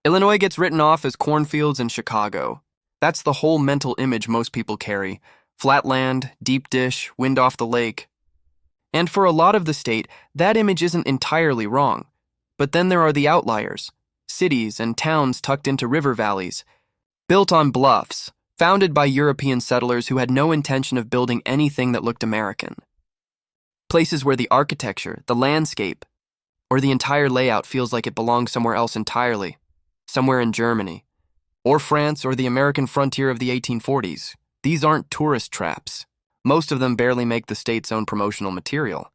Illinois gets written off as cornfields and Chicago. That's the whole mental image most people carry. Flat land, deep dish, wind off the lake. And for a lot of the state, that image isn't entirely wrong. But then there are the outliers. Cities and towns tucked into river valleys. Built on bluffs, founded by European settlers who had no intention of building anything that looked American. Places where the architecture, the landscape, or the entire layout feels like it belongs somewhere else entirely. Somewhere in Germany, or France, or the American frontier of the 1840s. These aren't tourist traps. Most of them barely make the state's own promotional material.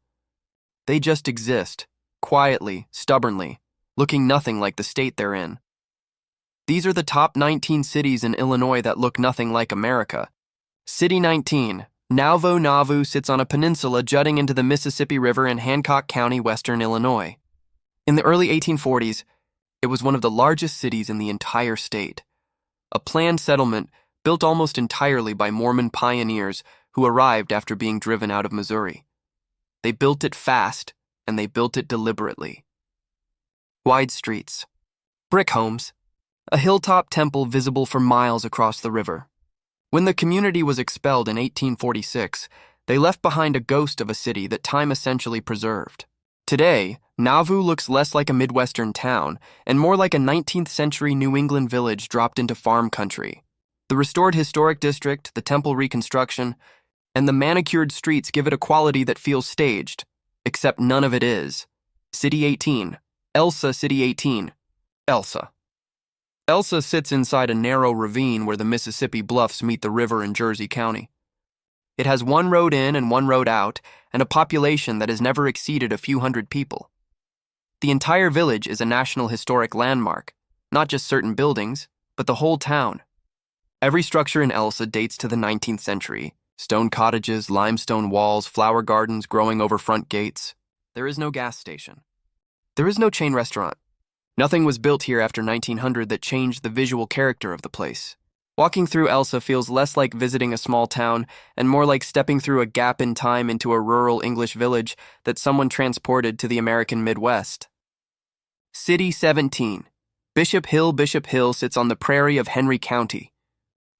They just exist, quietly, stubbornly, looking nothing like the state they're in. These are the top 19 cities in Illinois that look nothing like America. City 19, Nauvoo, Nauvoo sits on a peninsula jutting into the Mississippi River in Hancock County, western Illinois. In the early 1840s, it was one of the largest cities in the entire state. A planned settlement built almost entirely by Mormon pioneers who arrived after being driven out of Missouri. They built it fast, and they built it deliberately. Wide streets, brick homes, a hilltop temple visible for miles across the river. When the community was expelled in 1846, they left behind a ghost of a city that time essentially preserved. Today, Nauvoo looks less like a Midwestern town and more like a 19th century New England village dropped into farm country. The restored historic district, the temple reconstruction, and the manicured streets give it a quality that feels staged, except none of it is. City 18. Elsa City 18. Elsa. Elsa sits inside a narrow ravine where the Mississippi bluffs meet the river in Jersey County. It has one road in and one road out, and a population that has never exceeded a few hundred people. The entire village is a National Historic Landmark, not just certain buildings, but the whole town. Every structure in Elsa dates to the 19th century. Stone cottages, limestone walls, flower gardens growing over front gates. There is no gas station. There is no chain restaurant. Nothing was built here after 1900 that changed the visual character of the place. Walking through Elsa feels less like visiting a small town and more like stepping through a gap in time into a rural English village that someone transported to the American Midwest. City 17. Bishop Hill sits on the prairie of Henry County,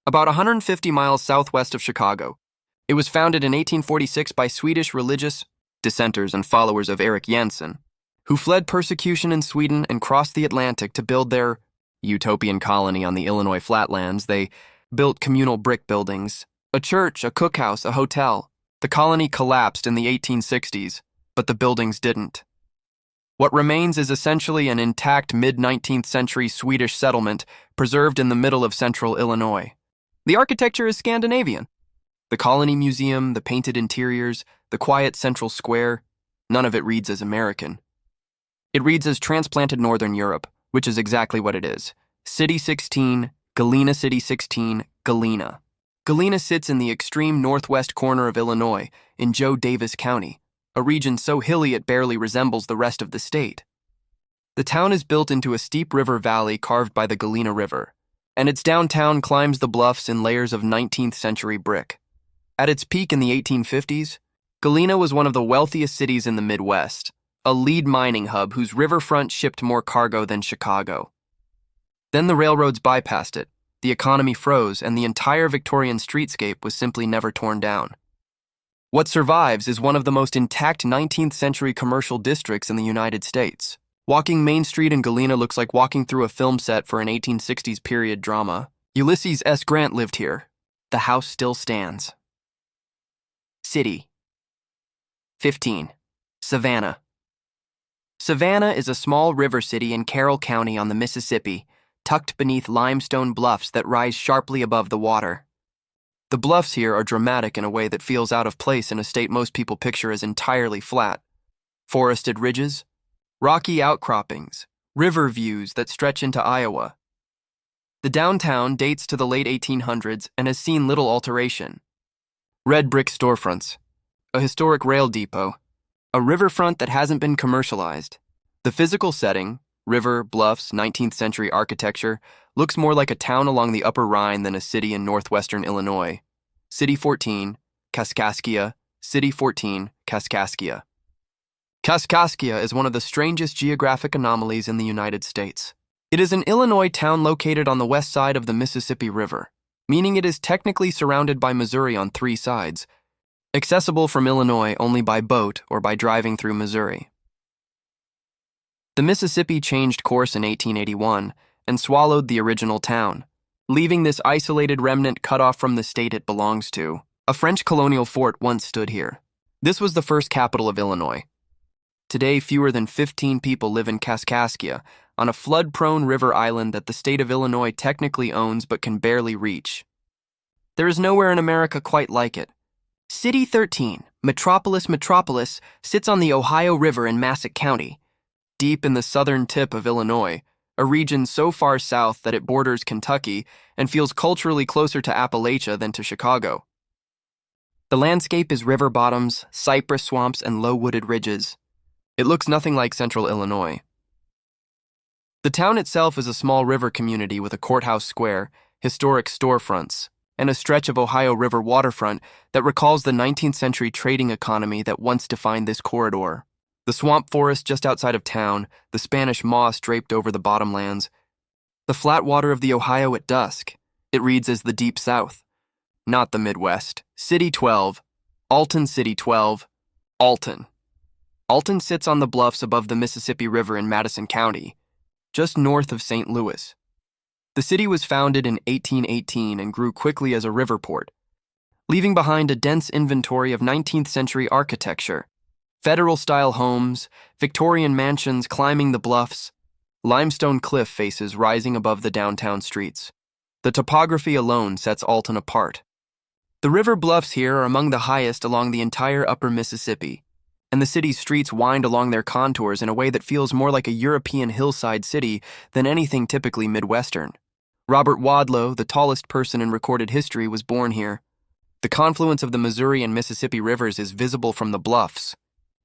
about 150 miles southwest of Chicago. It was founded in 1846 by Swedish religious dissenters and followers of Eric Jensen, who fled persecution in Sweden and crossed the Atlantic to build their utopian colony on the Illinois flatlands. They built communal brick buildings, a church, a cookhouse, a hotel. The colony collapsed in the 1860s, but the buildings didn't. What remains is essentially an intact mid-19th century Swedish settlement preserved in the middle of central Illinois. The architecture is Scandinavian. The Colony Museum, the painted interiors, the quiet central square, none of it reads as American. It reads as transplanted Northern Europe, which is exactly what it is. City 16, Galena City 16, Galena. Galena sits in the extreme northwest corner of Illinois, in Joe Davis County, a region so hilly it barely resembles the rest of the state. The town is built into a steep river valley carved by the Galena River, and its downtown climbs the bluffs in layers of 19th century brick. At its peak in the 1850s, Galena was one of the wealthiest cities in the Midwest, a lead mining hub whose riverfront shipped more cargo than Chicago. Then the railroads bypassed it, the economy froze, and the entire Victorian streetscape was simply never torn down. What survives is one of the most intact 19th century commercial districts in the United States. Walking Main Street in Galena looks like walking through a film set for an 1860s period drama. Ulysses S. Grant lived here. The house still stands. City 15. Savannah. Savannah is a small river city in Carroll County on the Mississippi, tucked beneath limestone bluffs that rise sharply above the water. The bluffs here are dramatic in a way that feels out of place in a state most people picture as entirely flat. Forested ridges, rocky outcroppings, river views that stretch into Iowa. The downtown dates to the late 1800s and has seen little alteration. Red brick storefronts, a historic rail depot, a riverfront that hasn't been commercialized. The physical setting, river, bluffs, 19th century architecture, looks more like a town along the Upper Rhine than a city in northwestern Illinois. City 14, Kaskaskia. City 14, Kaskaskia. Kaskaskia is one of the strangest geographic anomalies in the United States. It is an Illinois town located on the west side of the Mississippi River, meaning it is technically surrounded by Missouri on 3 sides, accessible from Illinois only by boat or by driving through Missouri. The Mississippi changed course in 1881 and swallowed the original town, leaving this isolated remnant cut off from the state it belongs to. A French colonial fort once stood here. This was the first capital of Illinois. Today, fewer than 15 people live in Kaskaskia, on a flood-prone river island that the state of Illinois technically owns but can barely reach. There is nowhere in America quite like it. City 13, Metropolis, sits on the Ohio River in Massac County, deep in the southern tip of Illinois, a region so far south that it borders Kentucky and feels culturally closer to Appalachia than to Chicago. The landscape is river bottoms, cypress swamps, and low wooded ridges. It looks nothing like central Illinois. The town itself is a small river community with a courthouse square, historic storefronts, and a stretch of Ohio River waterfront that recalls the 19th century trading economy that once defined this corridor. The swamp forest just outside of town, the Spanish moss draped over the bottomlands, the flat water of the Ohio at dusk. It reads as the Deep South, not the Midwest. City 12, Alton City 12, Alton. Alton sits on the bluffs above the Mississippi River in Madison County, just north of St. Louis. The city was founded in 1818 and grew quickly as a river port, leaving behind a dense inventory of 19th century architecture, federal-style homes, Victorian mansions climbing the bluffs, limestone cliff faces rising above the downtown streets. The topography alone sets Alton apart. The river bluffs here are among the highest along the entire upper Mississippi, and the city's streets wind along their contours in a way that feels more like a European hillside city than anything typically Midwestern. Robert Wadlow, the tallest person in recorded history, was born here. The confluence of the Missouri and Mississippi rivers is visible from the bluffs.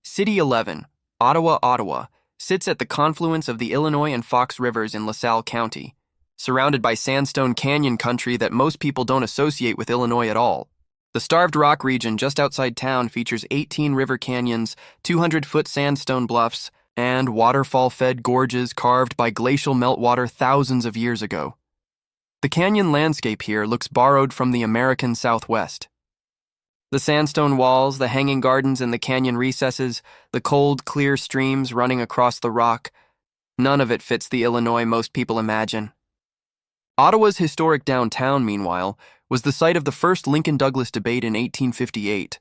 City 11, Ottawa, sits at the confluence of the Illinois and Fox Rivers in LaSalle County, surrounded by sandstone canyon country that most people don't associate with Illinois at all. The Starved Rock region just outside town features 18 river canyons, 200-foot sandstone bluffs, and waterfall-fed gorges carved by glacial meltwater thousands of years ago. The canyon landscape here looks borrowed from the American Southwest. The sandstone walls, the hanging gardens in the canyon recesses, the cold, clear streams running across the rock, none of it fits the Illinois most people imagine. Ottawa's historic downtown, meanwhile, was the site of the first Lincoln-Douglas debate in 1858,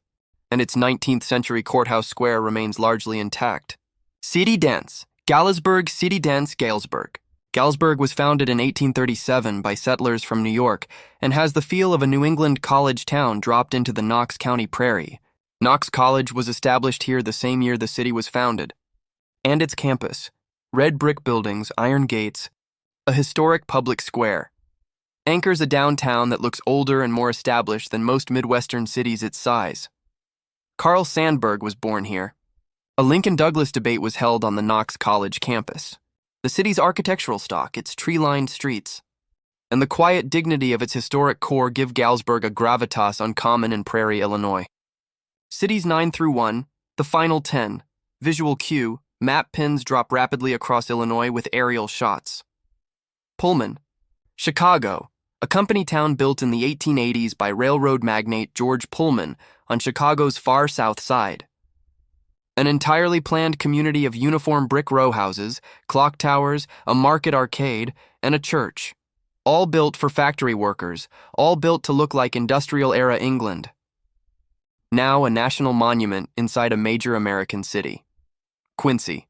and its 19th century courthouse square remains largely intact. City Dance, Galesburg City Dance, Galesburg. Galesburg was founded in 1837 by settlers from New York and has the feel of a New England college town dropped into the Knox County prairie. Knox College was established here the same year the city was founded. And its campus, red brick buildings, iron gates, a historic public square, anchors a downtown that looks older and more established than most Midwestern cities its size. Carl Sandburg was born here. A Lincoln-Douglas debate was held on the Knox College campus. The city's architectural stock, its tree-lined streets, and the quiet dignity of its historic core give Galesburg a gravitas uncommon in Prairie, Illinois. Cities 9 through 1, the final 10, visual cue, map pins drop rapidly across Illinois with aerial shots. Pullman, Chicago, a company town built in the 1880s by railroad magnate George Pullman on Chicago's far south side. An entirely planned community of uniform brick row houses, clock towers, a market arcade, and a church, all built for factory workers, all built to look like industrial-era England. Now a national monument inside a major American city. Quincy,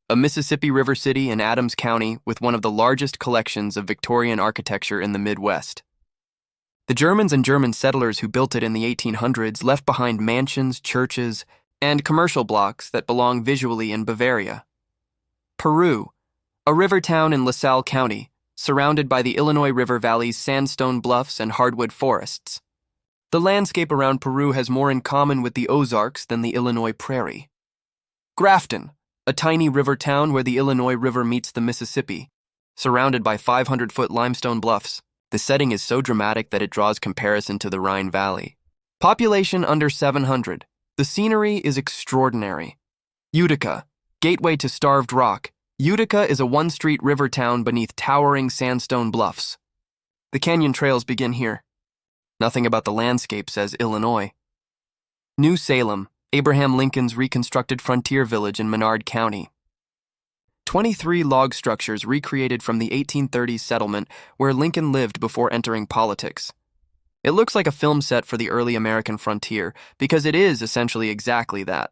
a Mississippi River city in Adams County with one of the largest collections of Victorian architecture in the Midwest. The Germans and German settlers who built it in the 1800s left behind mansions, churches, and commercial blocks that belong visually in Bavaria. Peru, a river town in LaSalle County, surrounded by the Illinois River Valley's sandstone bluffs and hardwood forests. The landscape around Peru has more in common with the Ozarks than the Illinois prairie. Grafton, a tiny river town where the Illinois River meets the Mississippi, surrounded by 500-foot limestone bluffs. The setting is so dramatic that it draws comparison to the Rhine Valley. Population under 700. The scenery is extraordinary. Utica, gateway to Starved Rock, Utica is a one-street river town beneath towering sandstone bluffs. The canyon trails begin here. Nothing about the landscape says Illinois. New Salem, Abraham Lincoln's reconstructed frontier village in Menard County. 23 log structures recreated from the 1830s settlement where Lincoln lived before entering politics. It looks like a film set for the early American frontier because it is essentially exactly that.